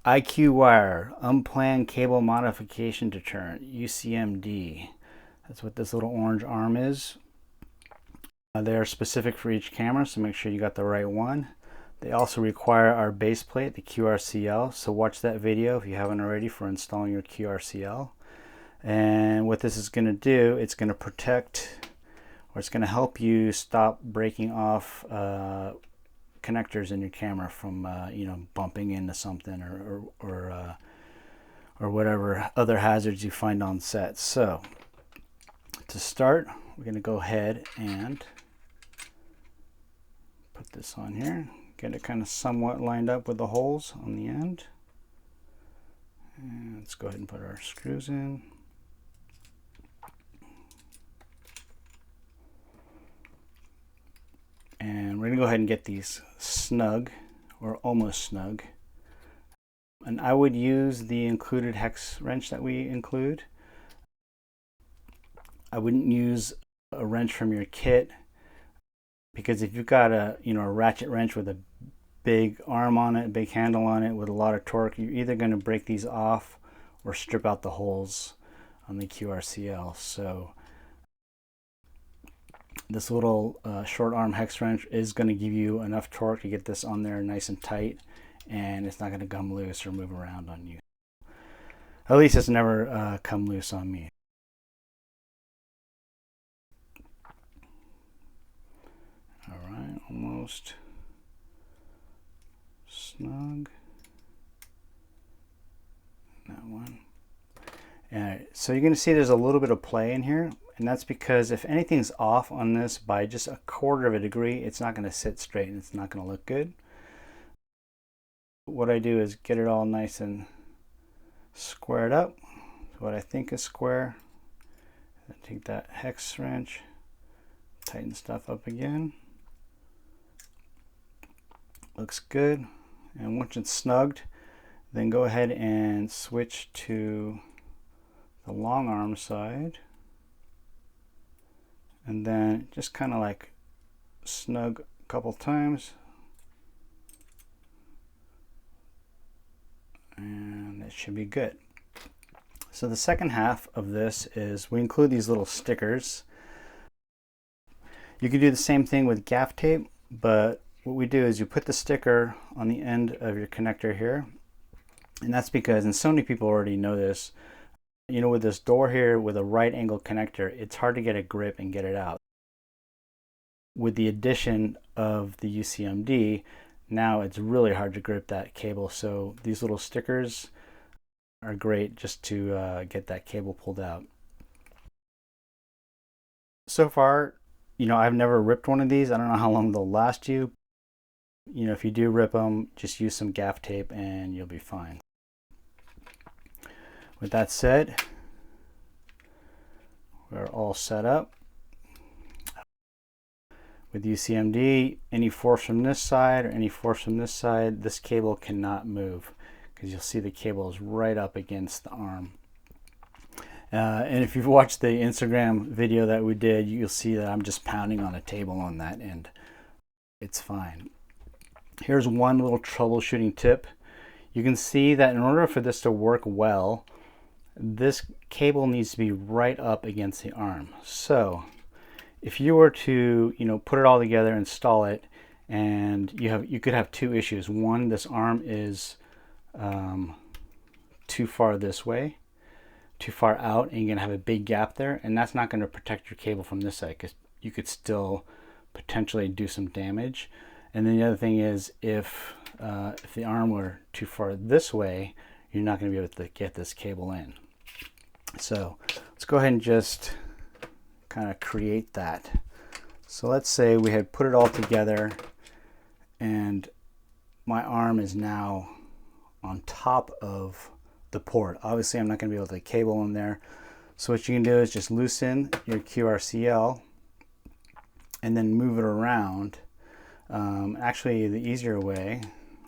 IQwire, Unplanned Cable Modification Deterrent, UCMD. That's what this little orange arm is. They're specific for each camera, so make sure you got the right one. They also require our base plate, the QRCL, so watch that video if you haven't already for installing your QRCL. And what this is going to do, it's going to protect, or it's going to help you stop breaking off connectors in your camera from bumping into something or whatever other hazards you find on set. So to start, we're going to go ahead and put this on here, get it kind of somewhat lined up with the holes on the end. And let's go ahead and put our screws in. And we're going to go ahead and get these snug, or almost snug. And I would use the included hex wrench that we include. I wouldn't use a wrench from your kit, because if you've got a ratchet wrench with a big arm on it, a big handle on it with a lot of torque, you're either going to break these off or strip out the holes on the QRCL. So this little short arm hex wrench is going to give you enough torque to get this on there nice and tight, and it's not going to gum loose or move around on you. At least it's never come loose on me. All right, almost snug. That one. All right, so you're going to see there's a little bit of play in here. And that's because if anything's off on this by just 1/4 of a degree, it's not going to sit straight and it's not going to look good. What I do is get it all nice and squared up, what I think is square. And take that hex wrench, tighten stuff up again. Looks good. And once it's snugged, then go ahead and switch to the long arm side. And then just kind of like snug a couple times. And it should be good. So the second half of this is we include these little stickers. You can do the same thing with gaff tape, but what we do is you put the sticker on the end of your connector here. And that's because, and so many people already know this, with this door here with a right angle connector, it's hard to get a grip and get it out. With the addition of the UCMD, now it's really hard to grip that cable. So these little stickers are great just to get that cable pulled out. So far, I've never ripped one of these. I don't know how long they'll last you. If you do rip them, just use some gaff tape and you'll be fine. With that said, we're all set up. With UCMD, any force from this side or any force from this side, this cable cannot move, because you'll see the cable is right up against the arm. And if you've watched the Instagram video that we did, you'll see that I'm just pounding on a table on that end. It's fine. Here's one little troubleshooting tip. You can see that in order for this to work well, this cable needs to be right up against the arm. So if you were to put it all together, install it, and you could have two issues. One, this arm is too far this way, too far out, and you're going to have a big gap there, and that's not going to protect your cable from this side, because you could still potentially do some damage. And then the other thing is, if the arm were too far this way, you're not going to be able to get this cable in. So let's go ahead and just kind of create that. So let's say we had put it all together and my arm is now on top of the port. Obviously I'm not going to be able to cable in there. So what you can do is just loosen your QRCL and then move it around. Actually, the easier way,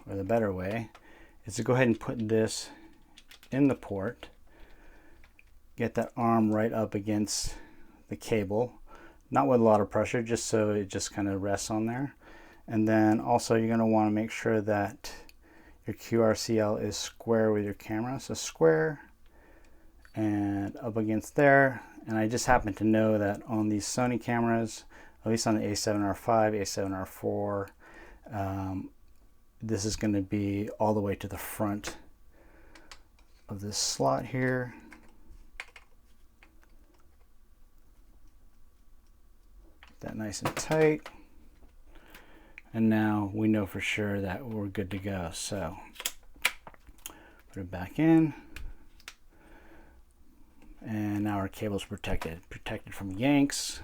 or the better way, is to go ahead and put this in the port. Get that arm right up against the cable, not with a lot of pressure, just so it just kind of rests on there. And then also you're going to want to make sure that your QRCL is square with your camera. So square and up against there. And I just happen to know that on these Sony cameras, at least on the A7R5, A7R4, this is going to be all the way to the front of this slot here. Get that nice and tight. And now we know for sure that we're good to go. So put it back in. And now our cable's protected. Protected from yanks,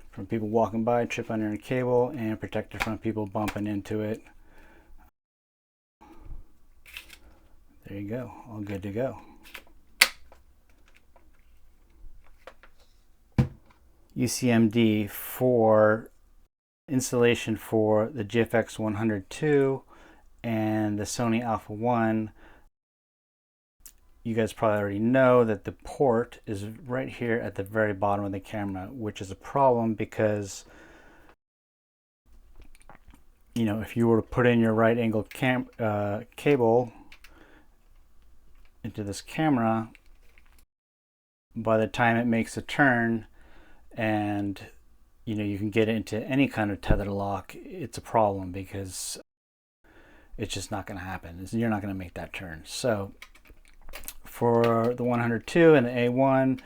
from people walking by, trip under a cable, and protected from people bumping into it. There you go, all good to go. UCMD for installation for the GFX 102 and the Sony Alpha 1. You guys probably already know that the port is right here at the very bottom of the camera, which is a problem because, you know, if you were to put in your right angle cable into this camera, by the time it makes a turn and you know you can get it into any kind of tethered lock, it's a problem because it's just not going to happen. You're not going to make that turn. So for the 102 and the A1,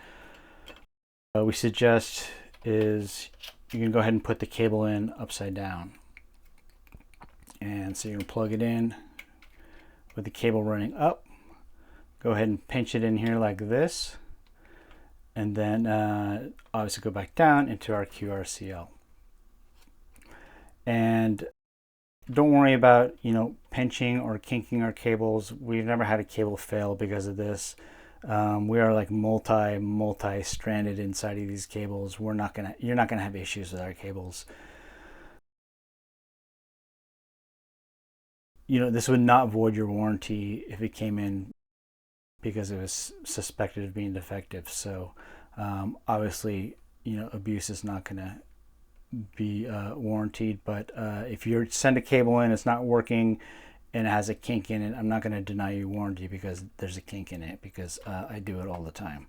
we suggest is you can go ahead and put the cable in upside down. And so you're going to plug it in with the cable running up. Go ahead and pinch it in here like this. And then obviously go back down into our QRCL. And don't worry about, you know, pinching or kinking our cables. We've never had a cable fail because of this. We are like multi-stranded inside of these cables. You're not gonna have issues with our cables. You know, this would not void your warranty if it came in because it was suspected of being defective. So obviously, you know, abuse is not gonna be warranted, but if you send a cable in, it's not working and it has a kink in it, I'm not going to deny you warranty because there's a kink in it, because I do it all the time.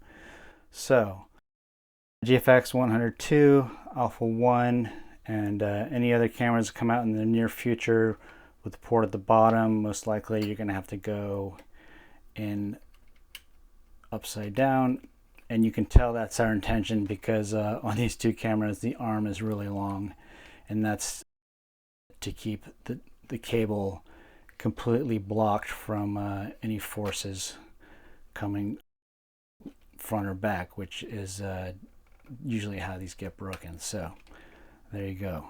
So GFX 102, Alpha 1, and any other cameras come out in the near future with the port at the bottom, most likely you're going to have to go in upside down. And you can tell that's our intention because on these two cameras, the arm is really long. And that's to keep the cable completely blocked from any forces coming front or back, which is usually how these get broken. So there you go.